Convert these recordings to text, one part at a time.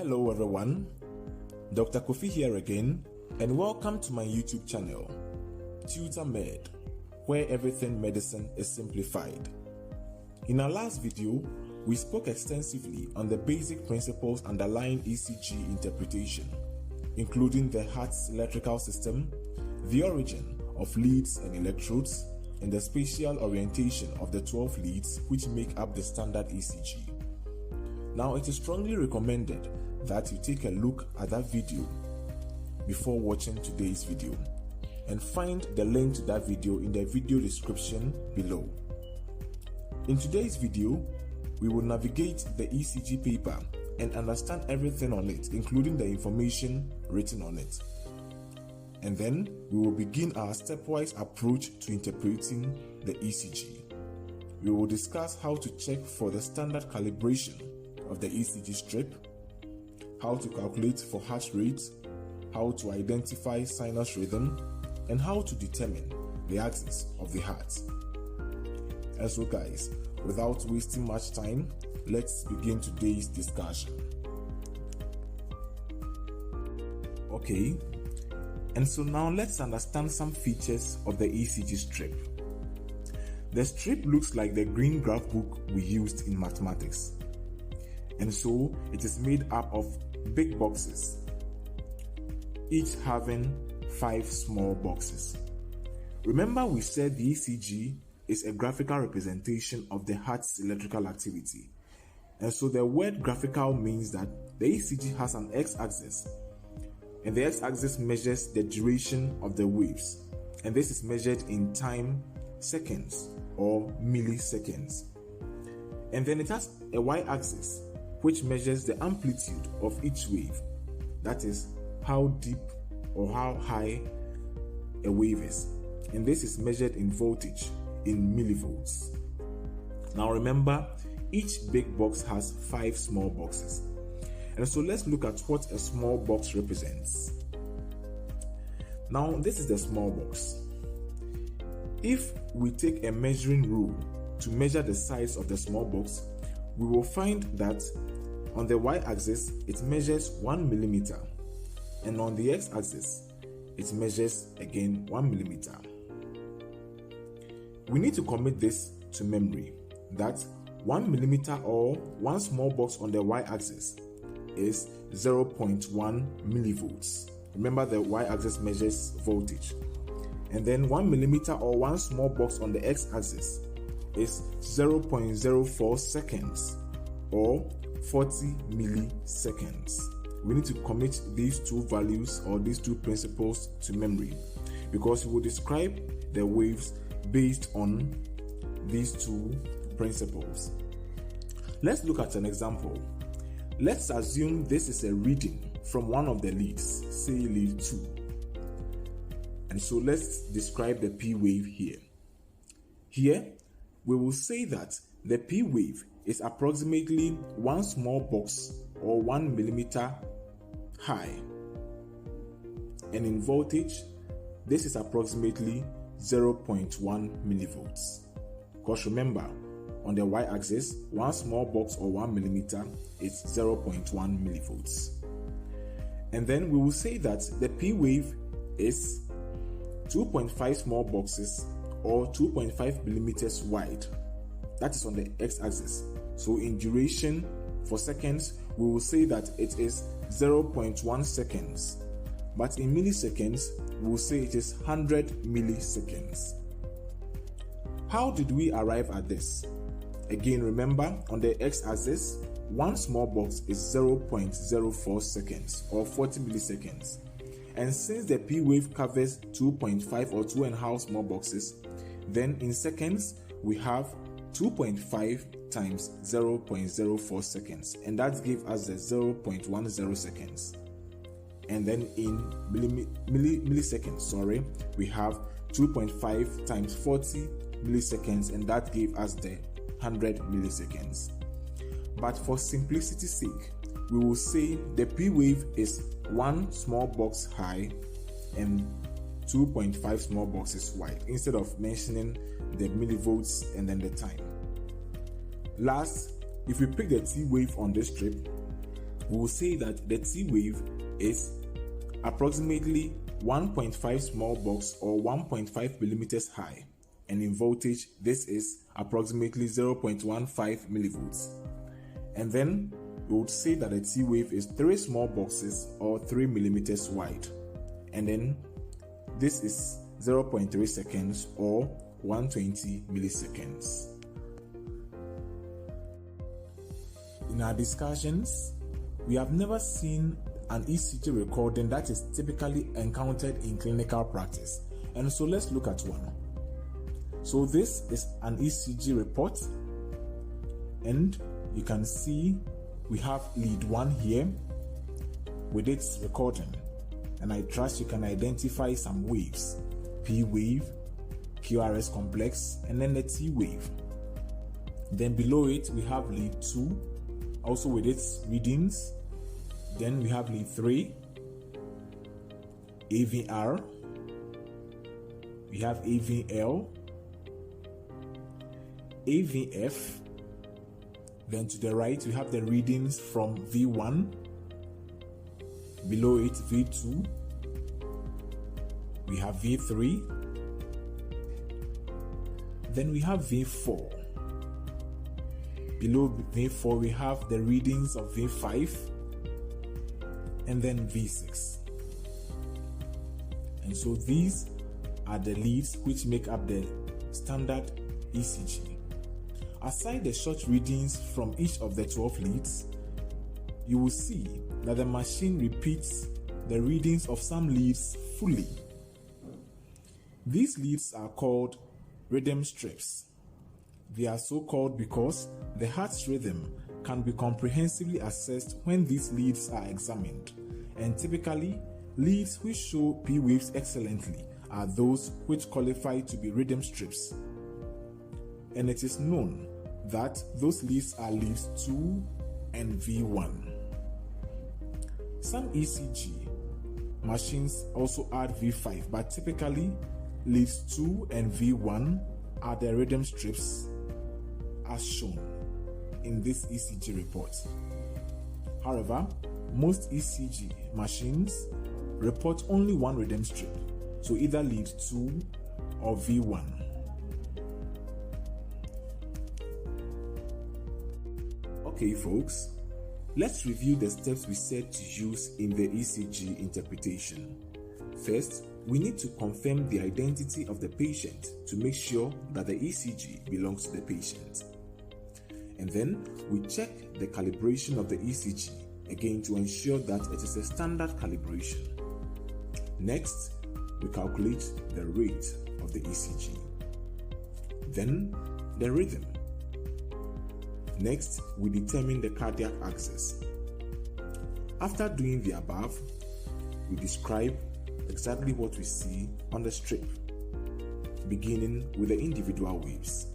Hello everyone, Dr. Kofi here again, and welcome to my YouTube channel, Tutor Med, where everything medicine is simplified. In our last video, we spoke extensively on the basic principles underlying ECG interpretation, including the heart's electrical system, the origin of leads and electrodes, and the spatial orientation of the 12 leads which make up the standard ECG. Now, it is strongly recommended that you take a look at that video before watching today's video, and find the link to that video in the video description below. In today's video, we will navigate the ECG paper and understand everything on it, including the information written on it. And then we will begin our stepwise approach to interpreting the ECG. We will discuss how to check for the standard calibration of the ECG strip, how to calculate for heart rate, how to identify sinus rhythm, and how to determine the axis of the heart. And so guys, without wasting much time, let's begin today's discussion. Okay, and so now let's understand some features of the ECG strip. The strip looks like the green graph book we used in mathematics. And so it is made up of big boxes, each having 5 small boxes. Remember, we said the ECG is a graphical representation of the heart's electrical activity. And so the word graphical means that the ECG has an x-axis, and the x-axis measures the duration of the waves, and this is measured in time, seconds or milliseconds. And then it has a y-axis which measures the amplitude of each wave, that is, how deep or how high a wave is, and this is measured in voltage, in millivolts. Now remember, each big box has 5 small boxes, and so let's look at what a small box represents. Now this is the small box. If we take a measuring rule to measure the size of the small box, we will find that on the y-axis it measures 1 millimeter, and on the x-axis it measures again 1 millimeter. We need to commit this to memory, that 1 millimeter or one small box on the y-axis is 0.1 millivolts. Remember, the y-axis measures voltage. And then 1 millimeter or one small box on the x-axis is 0.04 seconds or 40 milliseconds. We need to commit these two values or these two principles to memory, because we will describe the waves based on these two principles. Let's look at an example. Let's assume this is a reading from one of the leads, say lead 2. And so let's describe the P wave here. Here, we will say that the P wave is approximately one small box or 1 millimeter high, and in voltage this is approximately 0.1 millivolts, because remember, on the y-axis one small box or 1 millimeter is 0.1 millivolts. And then we will say that the P wave is 2.5 small boxes or 2.5 millimeters wide. That is on the x-axis. So in duration for seconds, we will say that it is 0.1 seconds. But in milliseconds, we will say it is 100 milliseconds. How did we arrive at this? Again, remember, on the x-axis, one small box is 0.04 seconds or 40 milliseconds. And since the P wave covers 2.5 or 2.5 small boxes, then in seconds, we have 2.5 times 0.04 seconds, and that gives us the 0.10 seconds. And then in milliseconds, we have 2.5 times 40 milliseconds, and that gave us the 100 milliseconds. But for simplicity's sake, we will say the P wave is one small box high and 2.5 small boxes wide, instead of mentioning the millivolts and then the time. Last, if we pick the T wave on this strip, we will say that the T wave is approximately 1.5 small box or 1.5 millimeters high, and in voltage this is approximately 0.15 millivolts. And then we would say that the T wave is 3 small boxes or 3 millimeters wide, and then this is 0.3 seconds or 120 milliseconds. In our discussions, we have never seen an ECG recording that is typically encountered in clinical practice, and so let's look at one. So this is an ECG report, and you can see we have lead 1 here with its recording, and I trust you can identify some waves: P wave, QRS complex, and then the T wave. Then below it we have lead 2 also with its readings. Then we have lead 3, AVR, we have AVL, AVF. Then to the right we have the readings from V1, below it V2, we have V3, then we have V4. Below V4 we have the readings of V5, and then V6. And so these are the leads which make up the standard ECG. Aside the short readings from each of the 12 leads, you will see that the machine repeats the readings of some leads fully. These leads are called rhythm strips. They are so called because the heart's rhythm can be comprehensively assessed when these leads are examined, and typically leads which show P waves excellently are those which qualify to be rhythm strips, and it is known that those leads are leads 2 and V1. Some ECG machines also add V5, but typically leads 2 and V1 are the rhythm strips as shown in this ECG report. However, most ECG machines report only one rhythm strip, so either lead 2 or V1. Okay folks, let's review the steps we said to use in the ECG interpretation. First, we need to confirm the identity of the patient to make sure that the ECG belongs to the patient. And then we check the calibration of the ECG, again to ensure that it is a standard calibration. Next, we calculate the rate of the ECG. Then, the rhythm. Next, we determine the cardiac axis. After doing the above, we describe exactly what we see on the strip, beginning with the individual waves.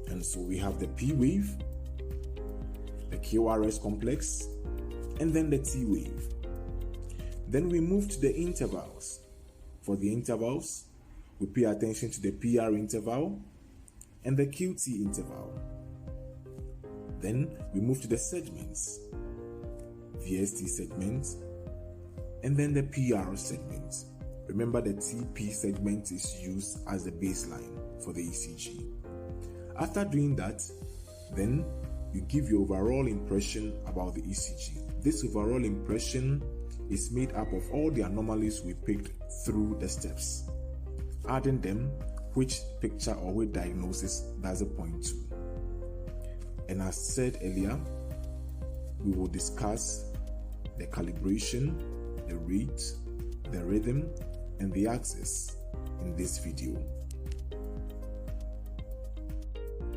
And so we have the P wave, the QRS complex, and then the T wave. Then we move to the intervals. For the intervals, we pay attention to the PR interval and the QT interval. Then we move to the segments, VST segment, and then the PR segment. Remember, the TP segment is used as the baseline for the ECG. After doing that, then you give your overall impression about the ECG. This overall impression is made up of all the anomalies we picked through the steps, adding them, which picture or which diagnosis does it point to. And as said earlier, we will discuss the calibration, the rate, the rhythm, and the axis in this video.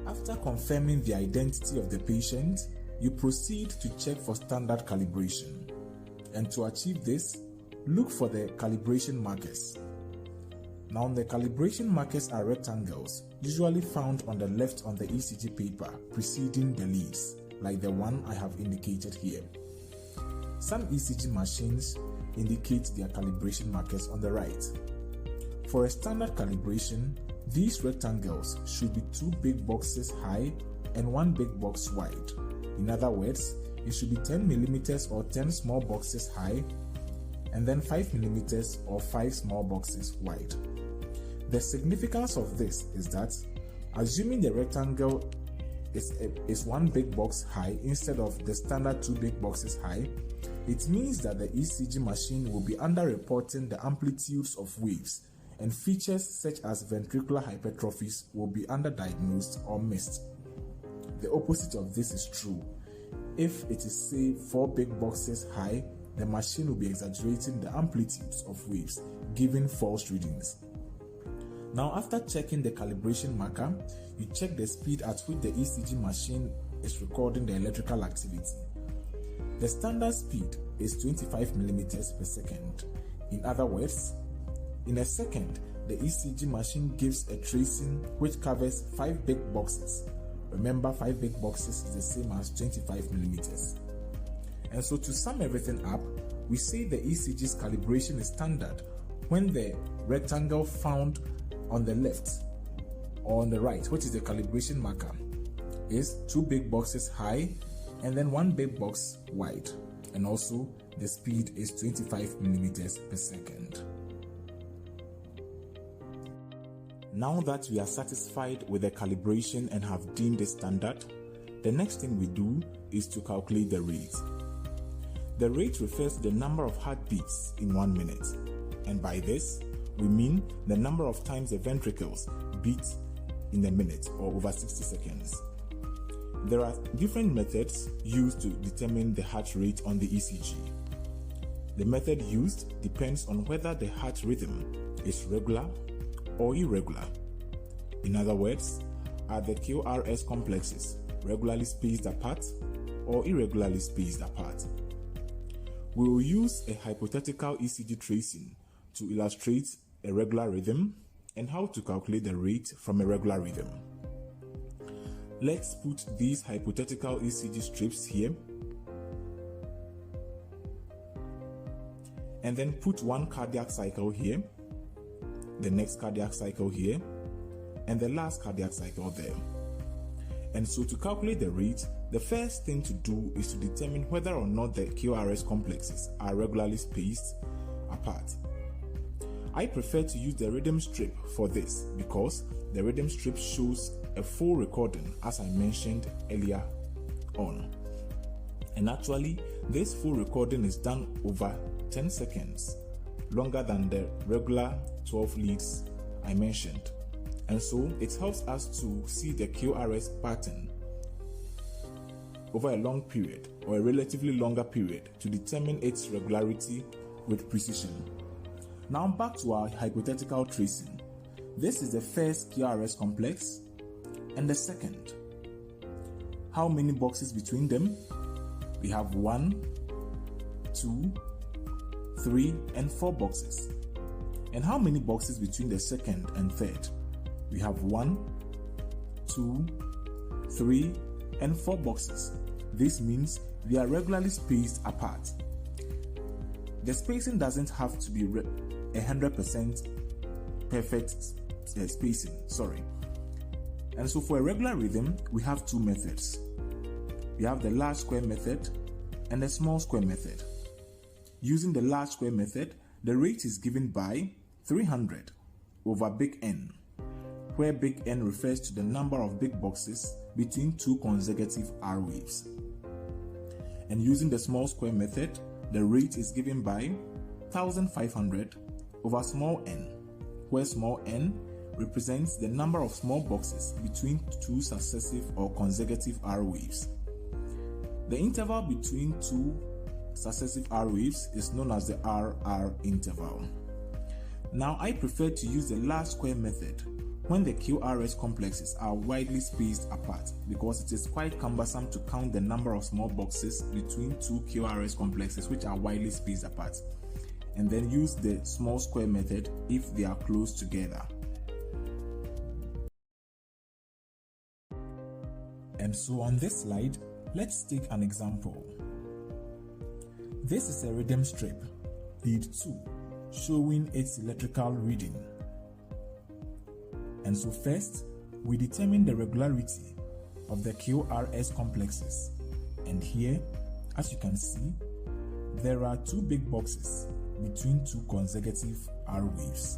After confirming the identity of the patient, you proceed to check for standard calibration. And to achieve this, look for the calibration markers. Now, the calibration markers are rectangles, usually found on the left on the ECG paper preceding the leads, like the one I have indicated here. Some ECG machines indicate their calibration markers on the right. For a standard calibration, these rectangles should be 2 big boxes high and 1 big box wide. In other words, it should be 10 millimeters or 10 small boxes high, and then 5 millimeters or 5 small boxes wide. The significance of this is that, assuming the rectangle is one big box high instead of the standard 2 big boxes high, it means that the ECG machine will be underreporting the amplitudes of waves, and features such as ventricular hypertrophies will be underdiagnosed or missed. The opposite of this is true. If it is, say, 4 big boxes high, the machine will be exaggerating the amplitudes of waves, giving false readings. Now, after checking the calibration marker, you check the speed at which the ECG machine is recording the electrical activity. The standard speed is 25 millimeters per second. In other words, in a second, the ECG machine gives a tracing which covers 5 big boxes. Remember, 5 big boxes is the same as 25 millimeters. And so to sum everything up, we say the ECG's calibration is standard when the rectangle found on the left or on the right, which is the calibration marker, is 2 big boxes high and then 1 big box wide, and also the speed is 25 millimeters per second. Now that we are satisfied with the calibration and have deemed it standard, the next thing we do is to calculate the rate. The rate refers to the number of heartbeats in 1 minute, and by this we mean the number of times the ventricles beat in a minute or over 60 seconds. There are different methods used to determine the heart rate on the ECG. The method used depends on whether the heart rhythm is regular or irregular. In other words, are the QRS complexes regularly spaced apart or irregularly spaced apart? We will use a hypothetical ECG tracing to illustrate a regular rhythm and how to calculate the rate from a regular rhythm. Let's put these hypothetical ECG strips here and then put one cardiac cycle here, the next cardiac cycle here, and the last cardiac cycle there. And so to calculate the rate, the first thing to do is to determine whether or not the QRS complexes are regularly spaced apart. I prefer to use the rhythm strip for this because the rhythm strip shows a full recording, as I mentioned earlier on. And actually, this full recording is done over 10 seconds, longer than the regular 12 leads I mentioned. And so it helps us to see the QRS pattern over a long period or a relatively longer period to determine its regularity with precision. Now back to our hypothetical tracing. This is the first QRS complex and the second. How many boxes between them? We have 1, 2, 3, and 4 boxes. And how many boxes between the second and third? We have 1, 2, 3, and 4 boxes. This means they are regularly spaced apart. The spacing doesn't have to be 100% perfect spacing, And so for a regular rhythm, we have 2 methods. We have the large square method and the small square method. Using the large square method, the rate is given by 300 over big N, where big N refers to the number of big boxes between 2 consecutive R waves. And using the small square method, the rate is given by 1500 over small n, where small n represents the number of small boxes between 2 successive or consecutive R waves. The interval between 2 successive R waves is known as the RR interval. Now I prefer to use the large square method when the QRS complexes are widely spaced apart because it is quite cumbersome to count the number of small boxes between 2 QRS complexes which are widely spaced apart, and then use the small square method if they are close together. And so on this slide, let's take an example. This is a rhythm strip, lead 2, showing its electrical reading. And so first, we determine the regularity of the QRS complexes. And here, as you can see, there are two big boxes between two consecutive R waves.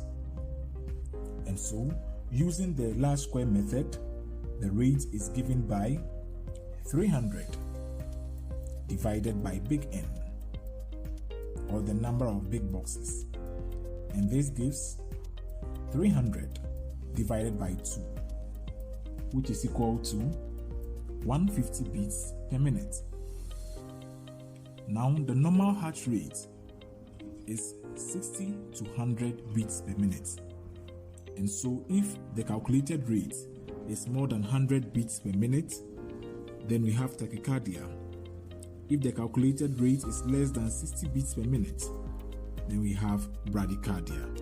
And so, using the large square method, the rate is given by 300 divided by big N, or the number of big boxes. And this gives 300 divided by 2, which is equal to 150 beats per minute. Now, the normal heart rate is 60 to 100 beats per minute. And so, if the calculated rate is more than 100 beats per minute, then we have tachycardia. If the calculated rate is less than 60 beats per minute, then we have bradycardia.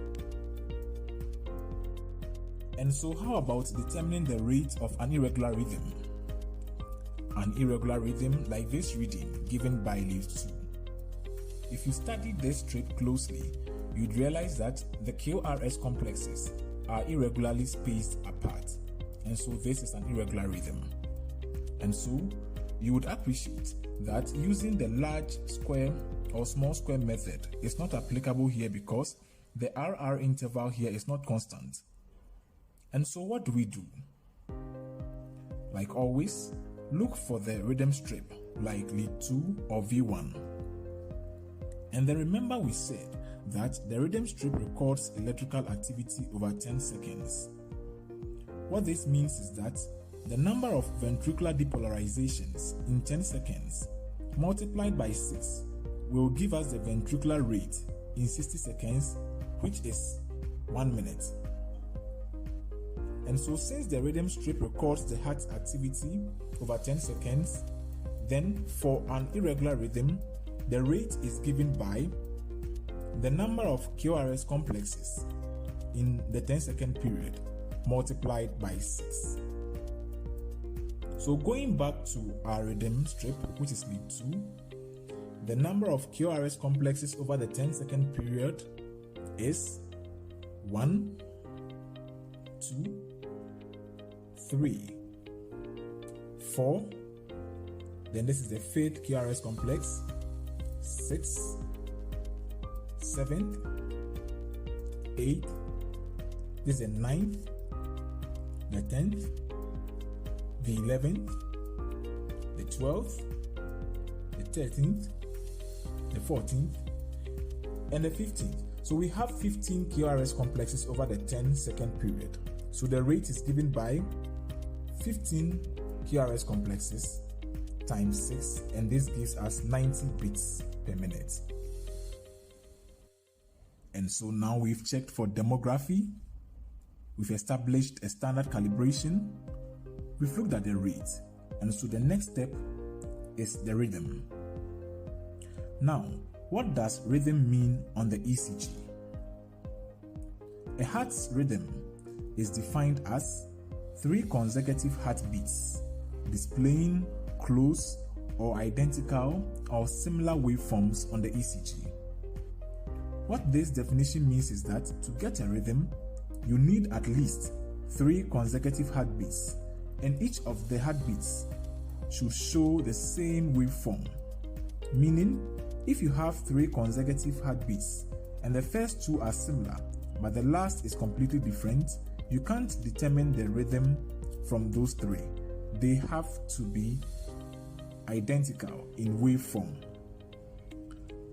And so, how about determining the rate of an irregular rhythm? An irregular rhythm like this reading given by lead 2. If you study this strip closely, you'd realize that the QRS complexes are irregularly spaced apart, and so this is an irregular rhythm. And so you would appreciate that using the large square or small square method is not applicable here because the RR interval here is not constant. And so what do we do? Like always, look for the rhythm strip like lead 2 or V1. And then remember we said that the rhythm strip records electrical activity over 10 seconds. What this means is that the number of ventricular depolarizations in 10 seconds multiplied by 6 will give us the ventricular rate in 60 seconds, which is 1 minute. And so since the rhythm strip records the heart activity over 10 seconds, then for an irregular rhythm, the rate is given by the number of QRS complexes in the 10-second period multiplied by 6. So going back to our rhythm strip, which is lead 2, the number of QRS complexes over the 10-second period is 1, 2, 3, 4, then this is the 5th QRS complex, 6, 7th, 8th, this is the 9th, the 10th, the 11th, the 12th, the 13th, the 14th, and the 15th. So we have 15 QRS complexes over the 10-second period. So the rate is given by 15 QRS complexes times 6, and this gives us 90 beats per minute. And so now we've checked for demography, we've established a standard calibration, we've looked at the rate, and so the next step is the rhythm. Now, what does rhythm mean on the ECG? A heart's rhythm is defined as 3 consecutive heartbeats displaying close or identical or similar waveforms on the ECG. What this definition means is that to get a rhythm, you need at least 3 consecutive heartbeats, and each of the heartbeats should show the same waveform. Meaning, if you have 3 consecutive heartbeats and the first 2 are similar, but the last is completely different, you can't determine the rhythm from those 3. They have to be identical in waveform.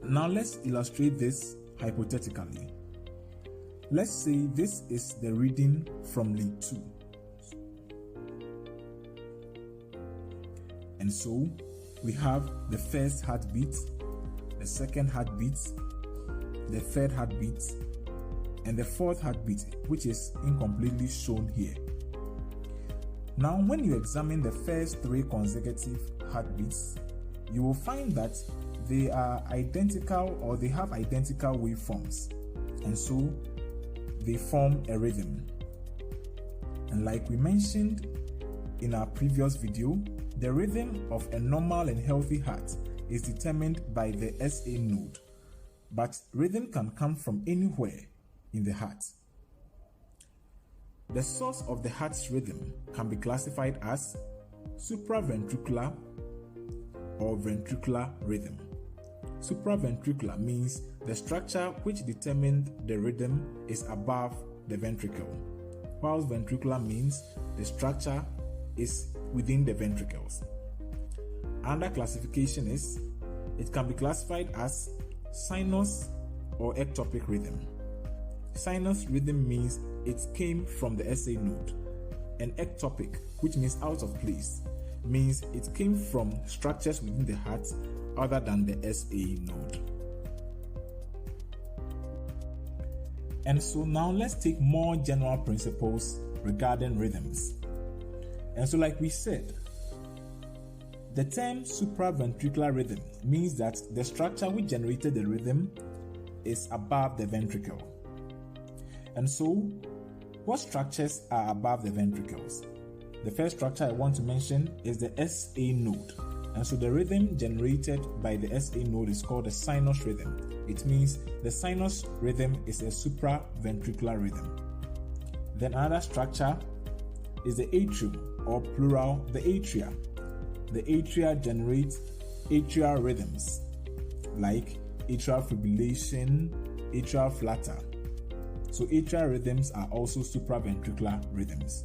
Now let's illustrate this hypothetically. Let's say this is the reading from lead 2. And so we have the first heartbeat, the second heartbeat, the third heartbeat, and the fourth heartbeat, which is incompletely shown here. Now, when you examine the first 3 consecutive heartbeats, you will find that they are identical, or they have identical waveforms, and so they form a rhythm. And like we mentioned in our previous video, the rhythm of a normal and healthy heart is determined by the SA node, but rhythm can come from anywhere in the heart. The source of the heart's rhythm can be classified as supraventricular, or ventricular rhythm. Supraventricular means the structure which determines the rhythm is above the ventricle, whilst ventricular means the structure is within the ventricles. Another classification is, it can be classified as sinus or ectopic rhythm. Sinus rhythm means it came from the SA node, and ectopic, which means out of place, means it came from structures within the heart other than the SA node. And so now let's take more general principles regarding rhythms. And so like we said, the term supraventricular rhythm means that the structure which generated the rhythm is above the ventricle. And so, what structures are above the ventricles? The first structure I want to mention is the SA node. And so the rhythm generated by the SA node is called the sinus rhythm. It means the sinus rhythm is a supraventricular rhythm. Then another structure is the atrium, or plural, the atria. The atria generate atrial rhythms like atrial fibrillation, atrial flutter. So atrial rhythms are also supraventricular rhythms.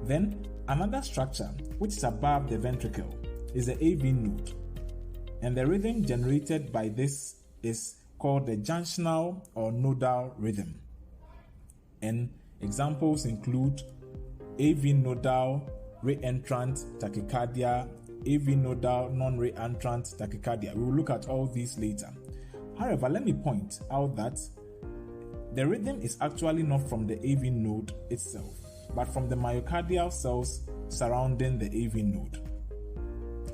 Then another structure which is above the ventricle is the AV node, and the rhythm generated by this is called the junctional or nodal rhythm. And examples include AV nodal reentrant tachycardia, AV nodal non-reentrant tachycardia. We will look at all these later. However, let me point out that the rhythm is actually not from the AV node itself, but from the myocardial cells surrounding the AV node.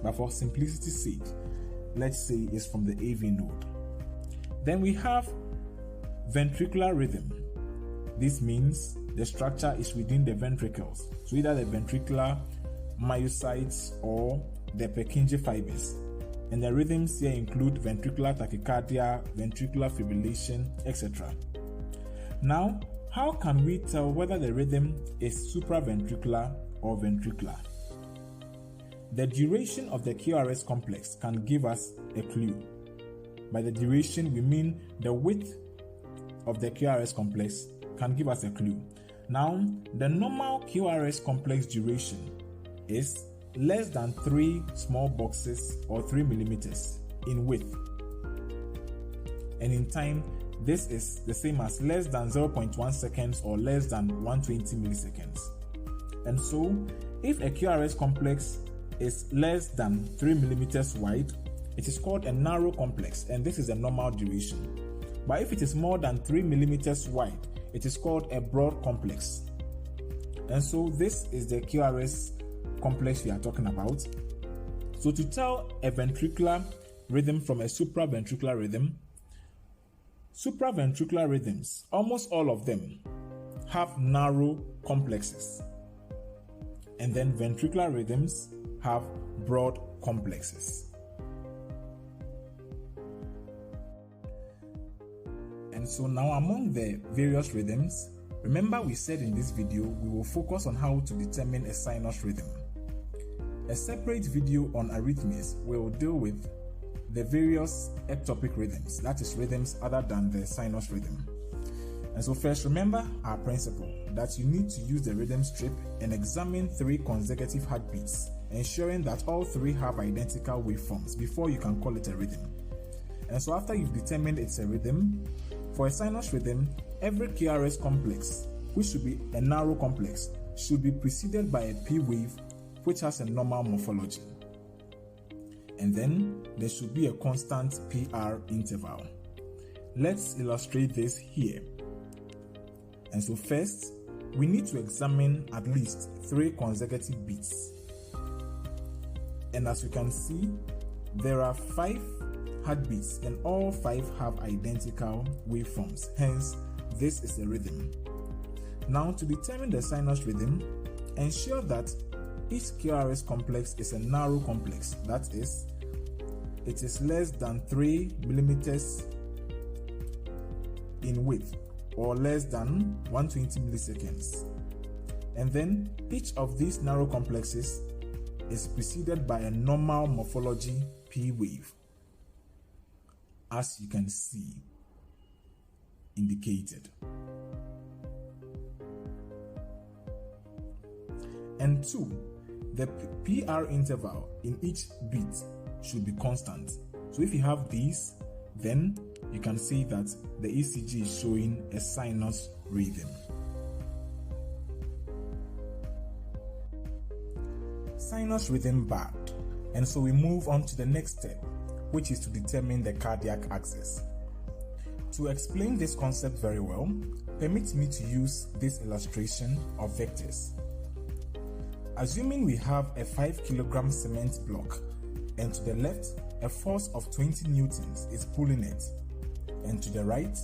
But for simplicity's sake, let's say it's from the AV node. Then we have ventricular rhythm. This means the structure is within the ventricles, so either the ventricular myocytes or the Purkinje fibers. And the rhythms here include ventricular tachycardia, ventricular fibrillation, etc. Now, how can we tell whether the rhythm is supraventricular or ventricular? The duration of the QRS complex can give us a clue. By the duration, we mean the width of the QRS complex can give us a clue. Now, the normal QRS complex duration is less than 3 small boxes or 3 millimeters in width. And in time, this is the same as less than 0.1 seconds or less than 120 milliseconds. And so, if a QRS complex is less than 3 millimeters wide, it is called a narrow complex, and this is a normal duration. But if it is more than 3 millimeters wide, it is called a broad complex. And so this is the QRS complex we are talking about. So to tell a ventricular rhythm from a supraventricular rhythm, supraventricular rhythms, almost all of them, have narrow complexes. And then ventricular rhythms have broad complexes. And so now among the various rhythms, remember we said in this video we will focus on how to determine a sinus rhythm. A separate video on arrhythmias will deal with the various ectopic rhythms, that is rhythms other than the sinus rhythm. And so first, remember our principle that you need to use the rhythm strip and examine 3 consecutive heartbeats, ensuring that all 3 have identical waveforms before you can call it a rhythm. And so after you've determined it's a rhythm, for a sinus rhythm, every QRS complex, which should be a narrow complex, should be preceded by a P wave which has a normal morphology. And then there should be a constant PR interval. Let's illustrate this here. And so first, we need to examine at least 3 consecutive beats. And as you can see, there are 5 heartbeats and all 5 have identical waveforms. Hence, this is a rhythm. Now, to determine the sinus rhythm, ensure that each QRS complex is a narrow complex. That is, it is less than 3 millimeters in width or less than 120 milliseconds. And then each of these narrow complexes is preceded by a normal morphology P wave, as you can see indicated. And 2, the PR interval in each beat should be constant. So if you have these, then you can see that the ECG is showing a sinus rhythm. Sinus rhythm bad, and so we move on to the next step, which is to determine the cardiac axis. To explain this concept very well, permit me to use this illustration of vectors. Assuming we have a 5 kg cement block, and to the left, a force of 20 newtons is pulling it, and to the right,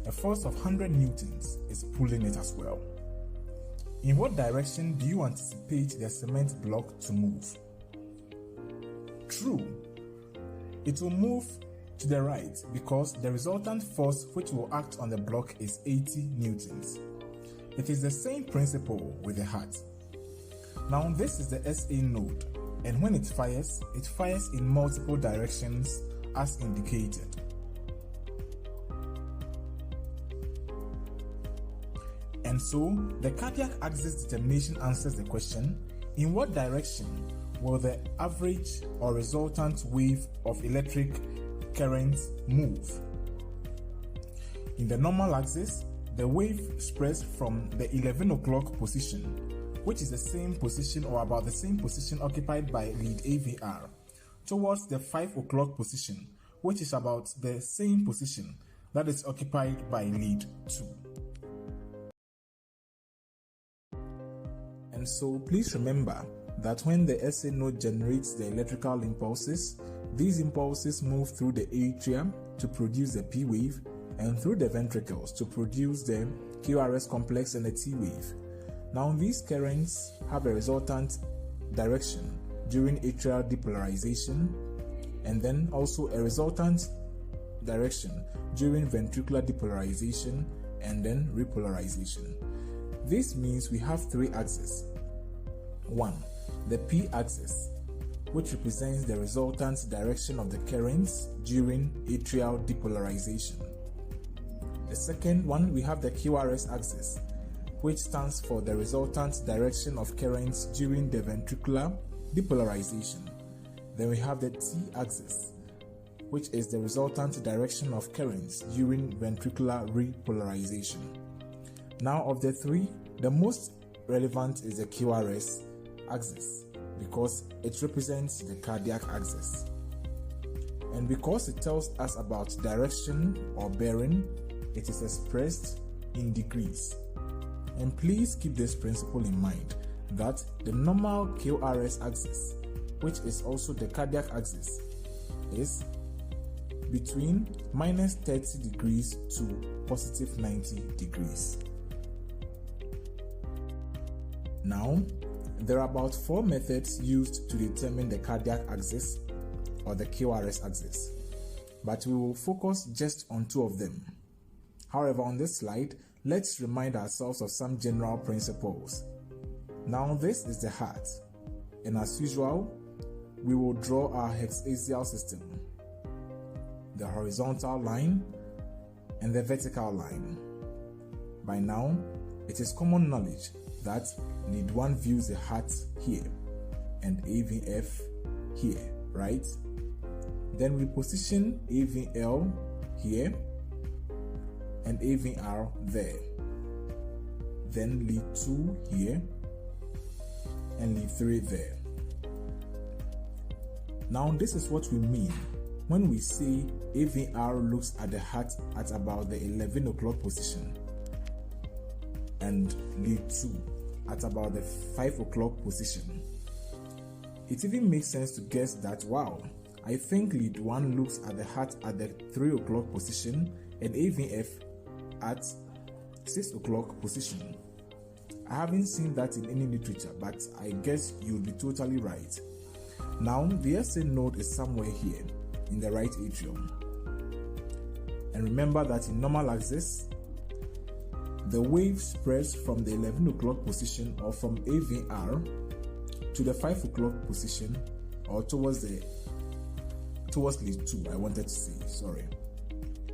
a force of 100 newtons is pulling it as well. In what direction do you anticipate the cement block to move? True, it will move to the right because the resultant force which will act on the block is 80 newtons. It is the same principle with the heart. Now this is the SA node, and when it fires in multiple directions as indicated. And so the cardiac axis determination answers the question, in what direction will the average or resultant wave of electric current move? In the normal axis, the wave spreads from the 11 o'clock position, which is the same position or about the same position occupied by lead AVR, towards the 5 o'clock position, which is about the same position that is occupied by lead 2. And so please remember that when the SA node generates the electrical impulses, these impulses move through the atria to produce the P wave and through the ventricles to produce the QRS complex and the T wave. Now these currents have a resultant direction during atrial depolarization and then also a resultant direction during ventricular depolarization and then repolarization. This means we have 3 axes. 1. The P axis, which represents the resultant direction of the currents during atrial depolarization. The second one, we have the QRS axis, which stands for the resultant direction of currents during the ventricular depolarization. Then we have the T axis, which is the resultant direction of currents during ventricular repolarization. Now of the 3, the most relevant is the QRS axis because it represents the cardiac axis. And because it tells us about direction or bearing, it is expressed in degrees. And please keep this principle in mind that the normal QRS axis, which is also the cardiac axis, is between minus 30 degrees to positive 90 degrees. Now, there are about 4 methods used to determine the cardiac axis or the QRS axis, but we will focus just on 2 of them. However, on this slide, let's remind ourselves of some general principles. Now this is the heart, and as usual, we will draw our hexaxial system, the horizontal line and the vertical line. By now, it is common knowledge that lead 1 views the heart here and AVF here, right? Then we position AVL here and AVR there. Then lead 2 here and lead 3 there. Now this is what we mean when we say AVR looks at the heart at about the 11 o'clock position and lead 2 at about the 5 o'clock position. It even makes sense to guess that, wow, I think lead 1 looks at the heart at the 3 o'clock position and AVF at 6 o'clock position. I haven't seen that in any literature, but I guess you'll be totally right. Now the SA node is somewhere here in the right atrium. And remember that in normal axis, the wave spreads from the 11 o'clock position or from AVR to the 5 o'clock position or towards the towards lead 2, I wanted to say, sorry.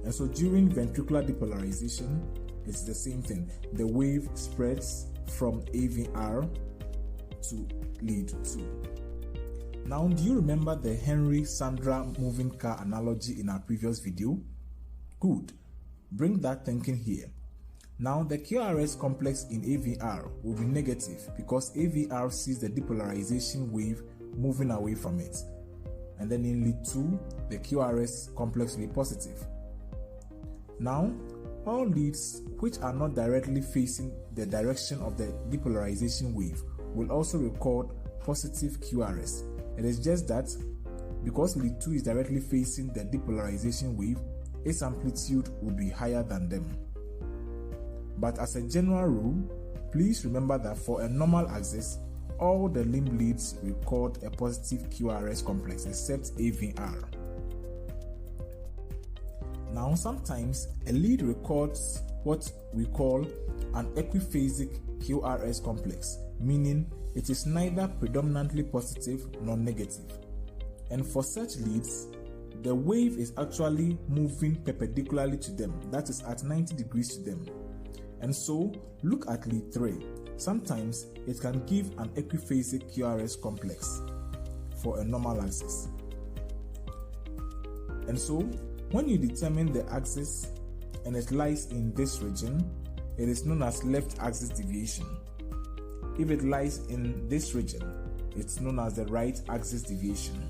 And so during ventricular depolarization, it's the same thing. The wave spreads from AVR to lead 2. Now, do you remember the Henry Sandra moving car analogy in our previous video? Good. Bring that thinking here. Now, the QRS complex in AVR will be negative because AVR sees the depolarization wave moving away from it. And then in lead 2, the QRS complex will be positive. Now, all leads which are not directly facing the direction of the depolarization wave will also record positive QRS. It is just that because lead 2 is directly facing the depolarization wave, its amplitude will be higher than them. But as a general rule, please remember that for a normal axis, all the limb leads record a positive QRS complex except AVR. Now, sometimes a lead records what we call an equiphasic QRS complex, meaning it is neither predominantly positive nor negative. And for such leads, the wave is actually moving perpendicularly to them, that is at 90 degrees to them. And so, look at lead 3. Sometimes it can give an equiphasic QRS complex for a normal axis. And so, when you determine the axis and it lies in this region, it is known as left axis deviation. If it lies in this region, it's known as the right axis deviation.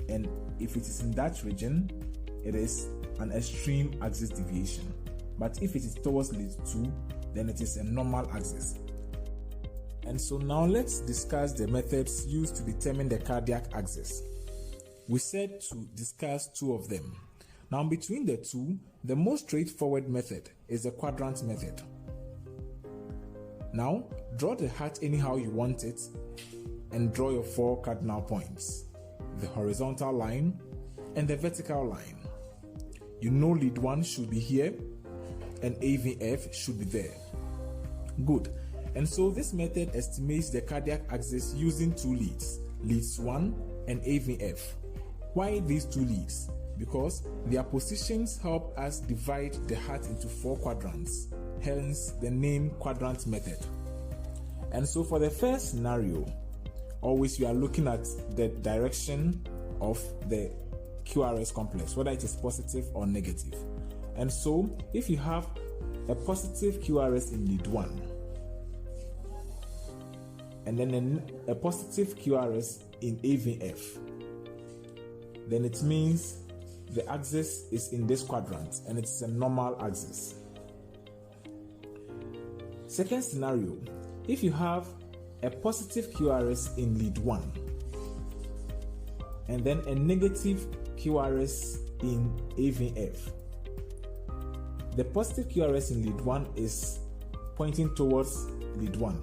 And if it is in that region, it is an extreme axis deviation. But if it is towards lead 2, then it is a normal axis. And so now let's discuss the methods used to determine the cardiac axis. We said to discuss 2 of them. Now between the 2, the most straightforward method is the quadrant method. Now draw the heart anyhow you want it and draw your 4 cardinal points, the horizontal line and the vertical line. You know lead 1 should be here and AVF should be there. Good. And so this method estimates the cardiac axis using 2 leads, leads 1 and AVF. Why these 2 leads? Because their positions help us divide the heart into 4 quadrants, hence the name quadrant method. And so for the first scenario, always we are looking at the direction of the QRS complex, whether it is positive or negative. And so if you have a positive QRS in lead 1 and then a positive QRS in AVF, then it means the axis is in this quadrant and it's a normal axis. Second scenario, if you have a positive QRS in lead 1 and then a negative QRS in AVF, the positive QRS in lead 1 is pointing towards lead 1,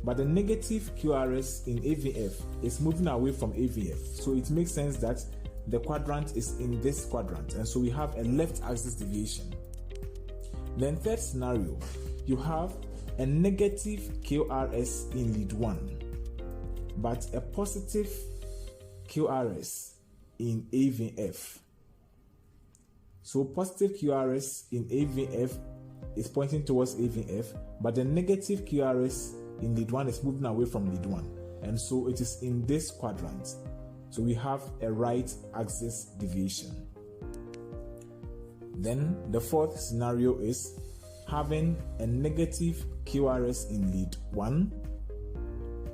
but the negative QRS in AVF is moving away from AVF. So it makes sense that the quadrant is in this quadrant, and so we have a left axis deviation. Then third scenario, you have a negative QRS in lead 1, but a positive QRS in AVF. So positive QRS in AVF is pointing towards AVF, but the negative QRS in lead 1 is moving away from lead 1, and so it is in this quadrant. So we have a right axis deviation. Then the fourth scenario is having a negative QRS in lead 1,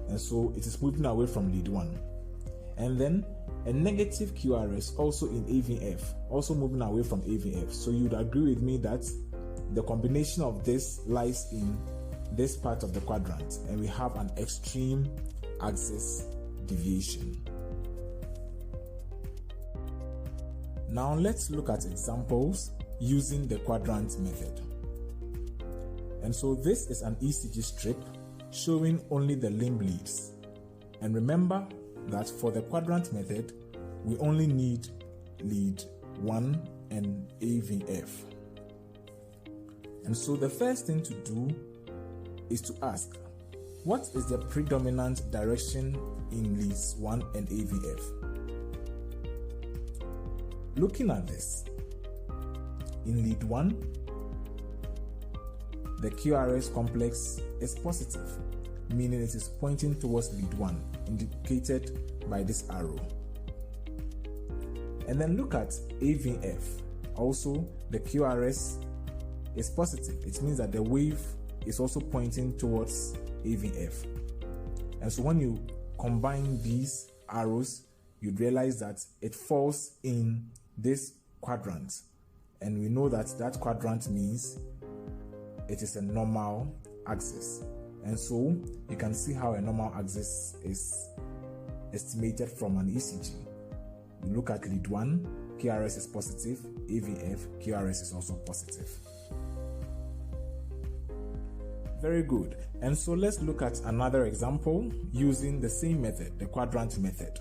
and so it is moving away from lead 1. And then a negative QRS also in AVF, also moving away from AVF. So you would agree with me that the combination of this lies in this part of the quadrant, and we have an extreme axis deviation. Now let's look at examples using the quadrant method. And so this is an ECG strip showing only the limb leads. And remember that for the quadrant method, we only need lead 1 and AVF. And so the first thing to do is to ask, what is the predominant direction in leads 1 and AVF? looking at this, in lead 1, the QRS complex is positive, meaning it is pointing towards lead 1, indicated by this arrow. And then look at AVF. Also, the QRS is positive. It means that the wave is also pointing towards AVF. And so when you combine these arrows, you'd realize that it falls in this quadrant. And we know that that quadrant means it is a normal axis. And so you can see how a normal axis is estimated from an ECG. You look at lead 1, QRS is positive, AVF, QRS is also positive. Very good. And so let's look at another example using the same method, the quadrant method.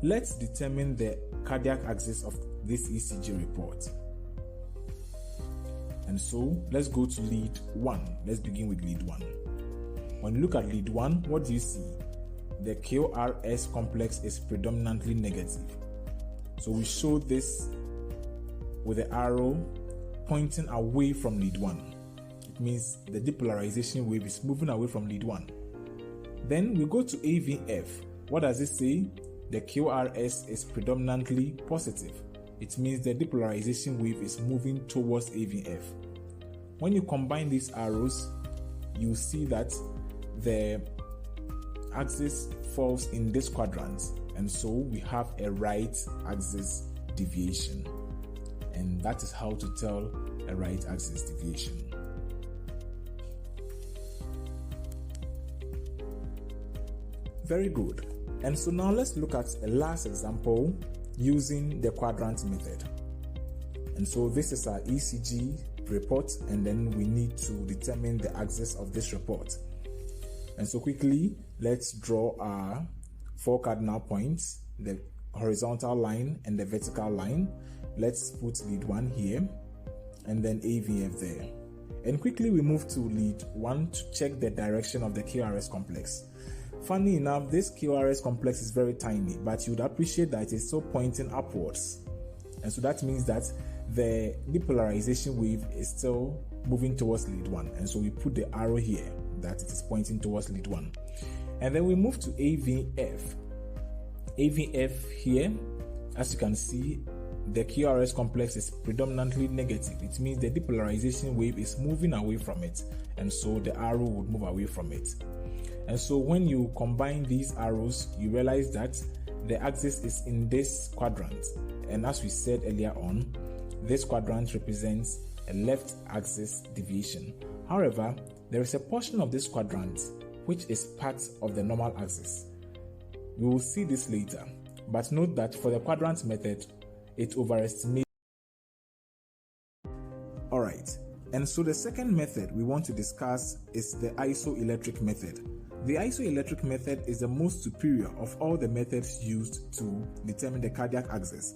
Let's determine the cardiac axis of this ECG report. And so let's go to lead 1. Let's begin with lead 1. When you look at lead 1, what do you see? The QRS complex is predominantly negative. So we show this with the arrow pointing away from lead 1. It means the depolarization wave is moving away from lead 1. Then we go to AVF. What does it say? The QRS is predominantly positive. It means the depolarization wave is moving towards AVF. When you combine these arrows, you see that the axis falls in this quadrant, and so we have a right axis deviation. And that is how to tell a right axis deviation. Very good. And so now let's look at a last example using the quadrant method. And so this is our ECG report, and then we need to determine the axis of this report. And so quickly, let's draw our 4 cardinal points, the horizontal line and the vertical line. Let's put lead 1 here and then AVF there. And quickly we move to lead 1 to check the direction of the QRS complex. Funny enough, this QRS complex is very tiny, but you'd appreciate that it is still pointing upwards. And so that means that the depolarization wave is still moving towards lead 1. And so we put the arrow here that it is pointing towards lead 1. And then we move to AVF. AVF here, as you can see, the QRS complex is predominantly negative. It means the depolarization wave is moving away from it, and so the arrow would move away from it. And so when you combine these arrows, you realize that the axis is in this quadrant. And as we said earlier on, this quadrant represents a left axis deviation. However, there is a portion of this quadrant which is part of the normal axis. We will see this later, but note that for the quadrant method, it overestimates. Alright, and so the second method we want to discuss is the isoelectric method. The isoelectric method is the most superior of all the methods used to determine the cardiac axis.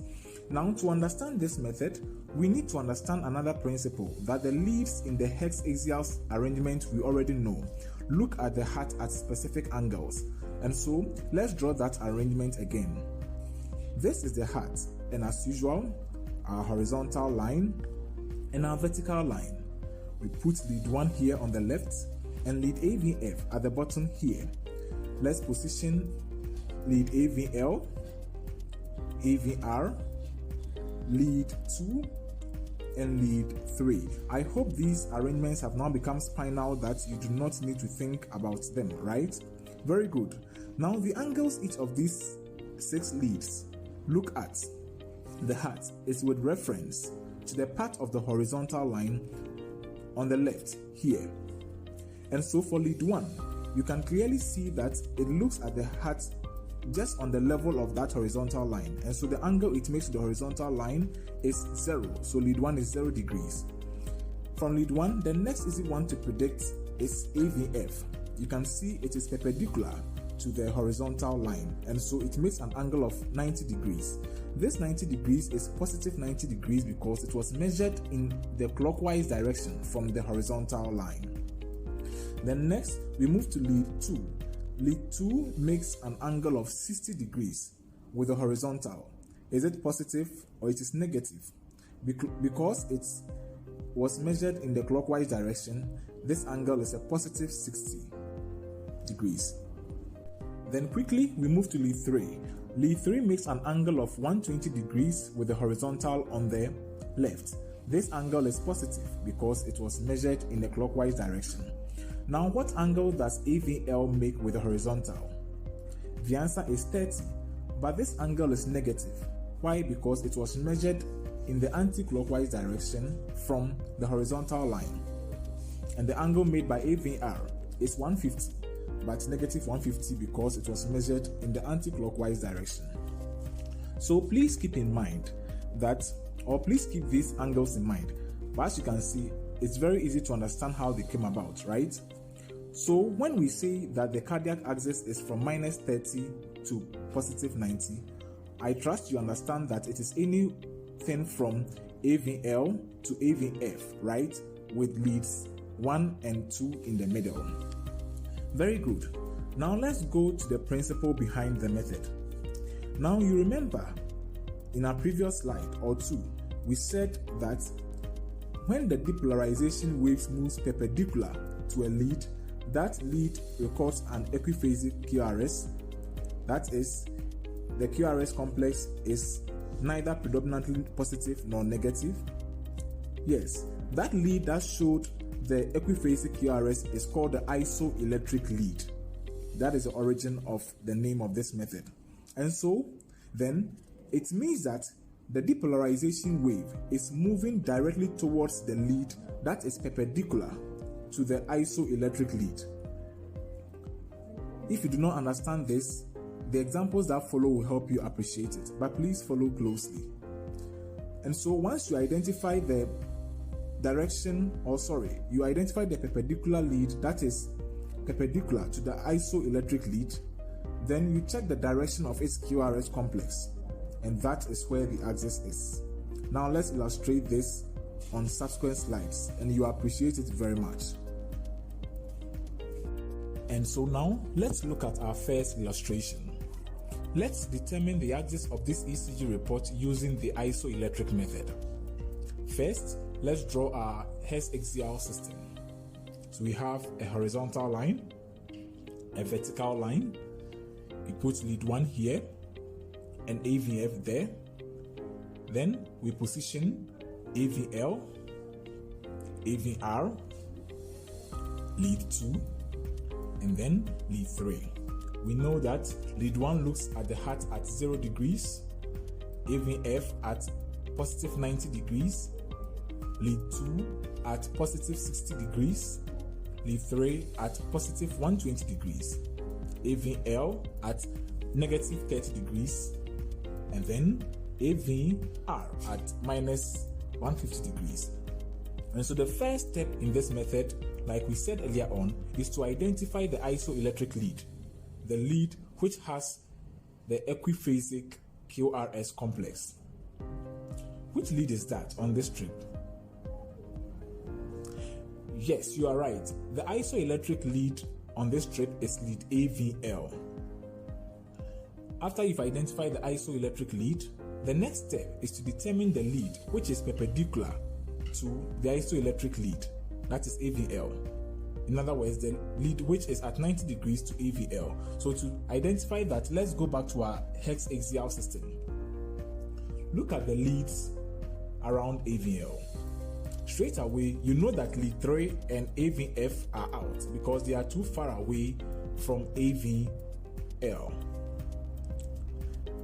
Now, to understand this method, we need to understand another principle, that the leads in the hexaxial arrangement we already know look at the heart at specific angles. And so, let's draw that arrangement again. This is the heart, and as usual, our horizontal line and our vertical line. We put lead 1 here on the left and lead AVF at the bottom here. Let's position lead AVL, AVR, lead 2, and lead 3. I hope these arrangements have now become spinal that you do not need to think about them, right? Very good. Now the angles each of these 6 leads look at the heart is with reference to the part of the horizontal line on the left here. And so for lead 1, you can clearly see that it looks at the heart just on the level of that horizontal line, and so the angle it makes to the horizontal line is 0. So lead 1 is 0 degrees. From lead 1, the next easy one to predict is AVF. You can see it is perpendicular to the horizontal line, and so it makes an angle of 90 degrees. This 90 degrees is positive 90 degrees because it was measured in the clockwise direction from the horizontal line. Then next, we move to lead 2. Lead 2 makes an angle of 60 degrees with the horizontal? Is it positive or it is negative? Because it was measured in the clockwise direction, this angle is a positive 60 degrees. Then quickly we move to lead 3. Lead 3 makes an angle of 120 degrees with the horizontal on the left. This angle is positive because it was measured in the clockwise direction. Now, what angle does AVL make with the horizontal? The answer is 30, but this angle is negative. Why? Because it was measured in the anti-clockwise direction from the horizontal line. And the angle made by AVR is 150, but negative 150 because it was measured in the anti-clockwise direction. So please keep in mind that, or please keep these angles in mind. But as you can see, it's very easy to understand how they came about, right? So when we say that the cardiac axis is from minus 30 to positive 90, I trust you understand that it is anything from AVL to AVF, right? With leads 1 and 2 in the middle. Very good. Now let's go to the principle behind the method. Now you remember in our previous slide or two, we said that when the depolarization waves moves perpendicular to a lead, that lead records an equiphasic QRS. That is, the QRS complex is neither predominantly positive nor negative. Yes, that lead that showed the equiphasic QRS is called the isoelectric lead. That is the origin of the name of this method. And so, then, it means that the depolarization wave is moving directly towards the lead that is perpendicular to the isoelectric lead. If you do not understand this, the examples that follow will help you appreciate it, but please follow closely. And so once you identify the you identify the perpendicular lead that is perpendicular to the isoelectric lead, then you check the direction of its QRS complex, and that is where the axis is. Now let's illustrate this on subsequent slides, and you appreciate it very much. And so now let's look at our first illustration. Let's determine the axis of this ECG report using the isoelectric method. First, let's draw our hexaxial system. So we have a horizontal line, a vertical line. We put lead 1 here, and AVF there. Then we position AVL, AVR, lead 2, and then lead 3. We know that lead 1 looks at the heart at 0 degrees, AVF at positive 90 degrees, lead 2 at positive 60 degrees, lead 3 at positive 120 degrees, AVL at negative 30 degrees, and then AVR at minus 150 degrees. And so the first step in this method, like we said earlier on, is to identify the isoelectric lead, the lead which has the equiphasic QRS complex. Which lead is that on this strip? Yes, you are right. The isoelectric lead on this strip is lead AVL. After you've identified the isoelectric lead, the next step is to determine the lead which is perpendicular to the isoelectric lead, that is AVL. In other words, the lead which is at 90 degrees to AVL. So to identify that, let's go back to our hexaxial system. Look at the leads around AVL. Straight away, you know that lead 3 and AVF are out because they are too far away from AVL.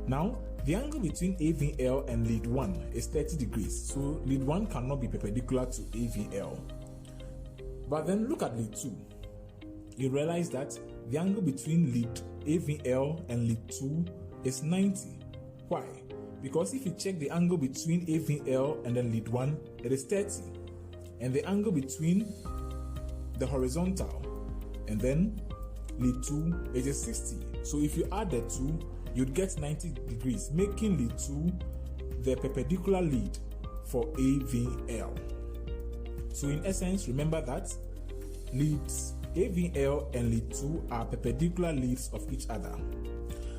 Now, the angle between AVL and lead 1 is 30 degrees, so lead 1 cannot be perpendicular to AVL. But then look at lead 2. You realize that the angle between lead AVL and lead 2 is 90. Why? Because if you check the angle between AVL and then lead 1, it is 30. And the angle between the horizontal and then lead 2, it is 60. So if you add the two, you'd get 90 degrees, making lead 2 the perpendicular lead for AVL. So in essence, remember that leads AVL and lead 2 are perpendicular leads of each other.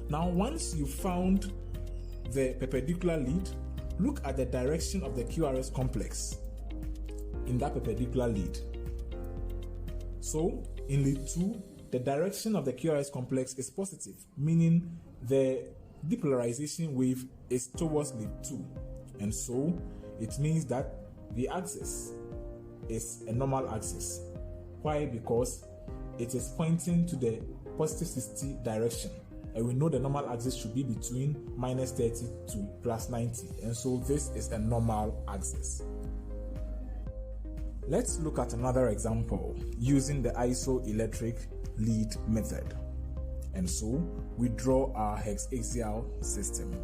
Now, once you found the perpendicular lead, look at the direction of the QRS complex in that perpendicular lead. So, in lead 2, the direction of the QRS complex is positive, meaning the depolarization wave is towards lead 2. And so, it means that the axis is a normal axis. Why? Because it is pointing to the positive 60 direction. And we know the normal axis should be between minus 30 to plus 90. And so this is a normal axis. Let's look at another example using the isoelectric lead method. And so we draw our hexaxial system.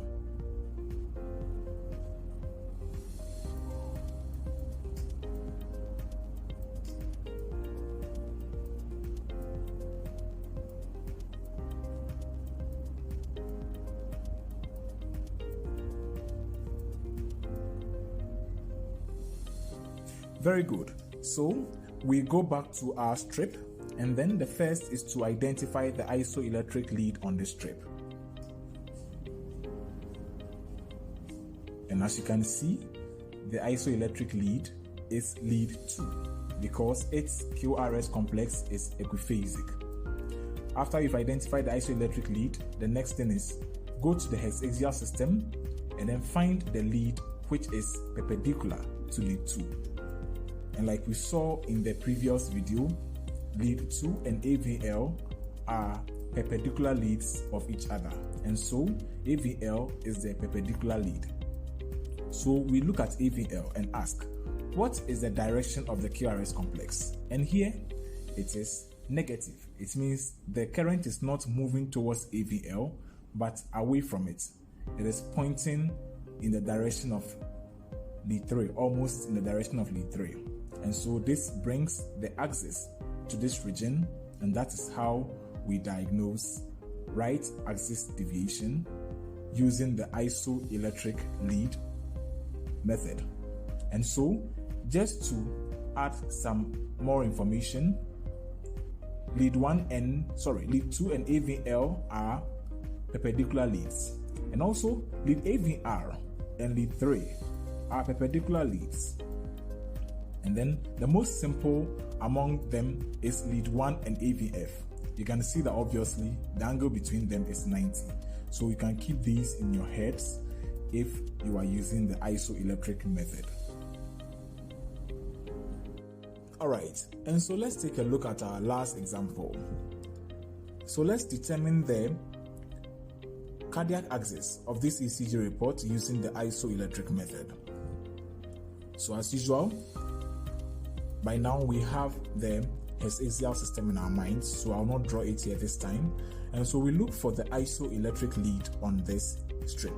Very good. So we go back to our strip, and then the first is to identify the isoelectric lead on the strip. And as you can see, the isoelectric lead is lead 2 because its QRS complex is equiphasic. After you've identified the isoelectric lead, the next thing is go to the hexaxial system and then find the lead which is perpendicular to lead 2. And like we saw in the previous video, lead 2 and AVL are perpendicular leads of each other. And so AVL is the perpendicular lead. So we look at AVL and ask, what is the direction of the QRS complex? And here it is negative. It means the current is not moving towards AVL, but away from it. It is pointing in the direction of lead 3, almost in the direction of lead 3. And so this brings the axis to this region, and that is how we diagnose right axis deviation using the isoelectric lead method. And so, just to add some more information, lead 2 and AVL are perpendicular leads, and also lead AVR and lead 3 are perpendicular leads. And then the most simple among them is lead 1 and AVF. You can see that obviously the angle between them is 90. So you can keep these in your heads if you are using the isoelectric method. Alright, and so let's take a look at our last example. So let's determine the cardiac axis of this ECG report using the isoelectric method. So as usual, by now we have the hexaxial system in our minds, so I'll not draw it here this time. And so we look for the isoelectric lead on this strip.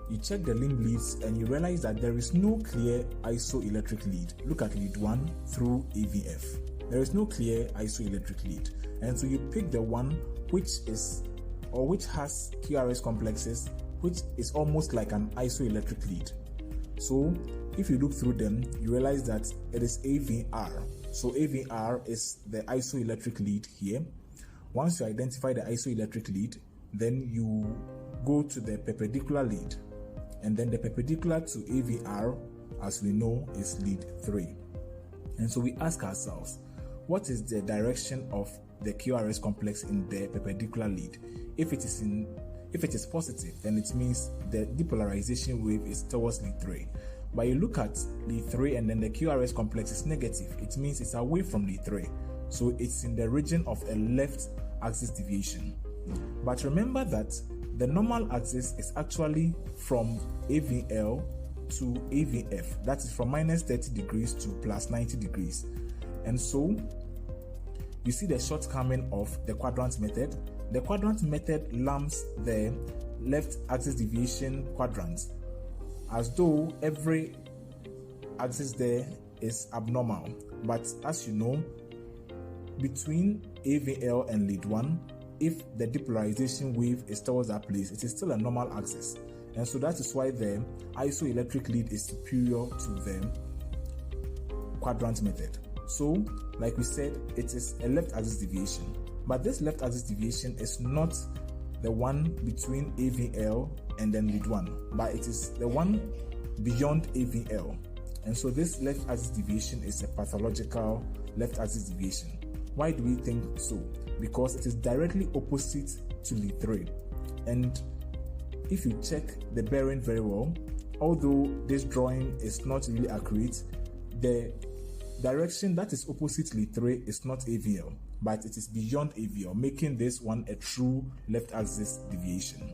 You check the limb leads and you realize that there is no clear isoelectric lead. Look at lead 1 through AVF. There is no clear isoelectric lead. And so you pick the one which has QRS complexes, which is almost like an isoelectric lead. So if you look through them, you realize that it is AVR. So AVR is the isoelectric lead here. Once you identify the isoelectric lead, then you go to the perpendicular lead. And then the perpendicular to AVR, as we know, is lead 3. And so we ask ourselves, what is the direction of the QRS complex in the perpendicular lead? If it is positive, then it means the depolarization wave is towards lead 3. But you look at lead 3 and then the QRS complex is negative. It means it's away from lead 3. So it's in the region of a left axis deviation. But remember that the normal axis is actually from AVL to AVF. That is from minus 30 degrees to plus 90 degrees. And so you see the shortcoming of the quadrant method. The quadrant method lumps the left axis deviation quadrant as though every axis there is abnormal. But as you know, between AVL and lead 1, if the depolarization wave is towards that place, it is still a normal axis. And so that is why the isoelectric lead is superior to the quadrant method. So, like we said, it is a left axis deviation. But this left axis deviation is not the one between AVL and then lead 1, but it is the one beyond AVL. And so this left axis deviation is a pathological left axis deviation. Why do we think so? Because it is directly opposite to lead 3. And if you check the bearing very well, although this drawing is not really accurate, the direction that is opposite lead 3 is not AVL, but it is beyond AVL, making this one a true left axis deviation.